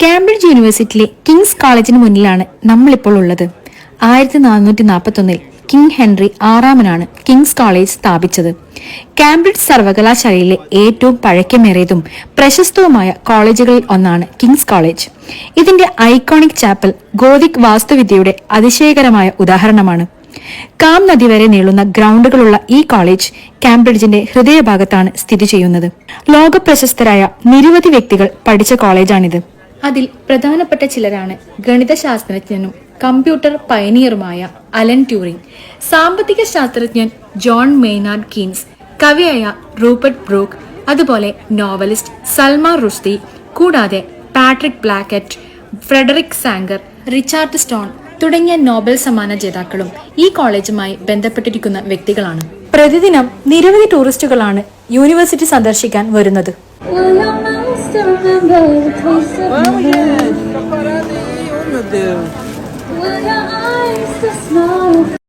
Cambridge യൂണിവേഴ്സിറ്റിയിലെ Kings കോളേജിന് മുന്നിലാണ് നമ്മളിപ്പോൾ ഉള്ളത്. 1441 കിങ് ഹെൻറി ആറാമനാണ് കിങ്സ് കോളേജ് സ്ഥാപിച്ചത്. കാംബ്രിഡ്ജ് സർവകലാശാലയിലെ ഏറ്റവും പഴക്കമേറിയതും പ്രശസ്തവുമായ കോളേജുകളിൽ ഒന്നാണ് കിങ്സ് കോളേജ്. ഇതിന്റെ ഐക്കോണിക് ചാപ്പൽ ഗോതിക് വാസ്തുവിദ്യയുടെ അതിശയകരമായ ഉദാഹരണമാണ്. കാം നദി വരെ നീളുന്ന ഗ്രൗണ്ടുകളുള്ള ഈ കോളേജ് കാംബ്രിഡ്ജിന്റെ ഹൃദയഭാഗത്താണ് സ്ഥിതി ചെയ്യുന്നത്. ലോകപ്രശസ്തരായ നിരവധി വ്യക്തികൾ പഠിച്ച കോളേജാണിത്. അതിൽ പ്രധാനപ്പെട്ട ചിലരാണ് ഗണിതശാസ്ത്രജ്ഞനും കമ്പ്യൂട്ടർ പയനിയറുമായ അലൻ ട്യൂറിംഗ്, സാമ്പത്തിക ശാസ്ത്രജ്ഞൻ ജോൺ മെയ്നാർഡ് കീൻസ്, കവിയായ റൂപ്പർട്ട് ബ്രൂക്ക്, അതുപോലെ നോവലിസ്റ്റ് സൽമാൻ റുഷ്ദി, കൂടാതെ Patrick Blackett, Frederick Sanger, Richard Stone തുടങ്ങിയ നോബൽ സമ്മാന ജേതാക്കളും ഈ കോളേജുമായി ബന്ധപ്പെട്ടിരിക്കുന്ന വ്യക്തികളാണ്. പ്രതിദിനം നിരവധി ടൂറിസ്റ്റുകളാണ് യൂണിവേഴ്സിറ്റി സന്ദർശിക്കാൻ വരുന്നത്.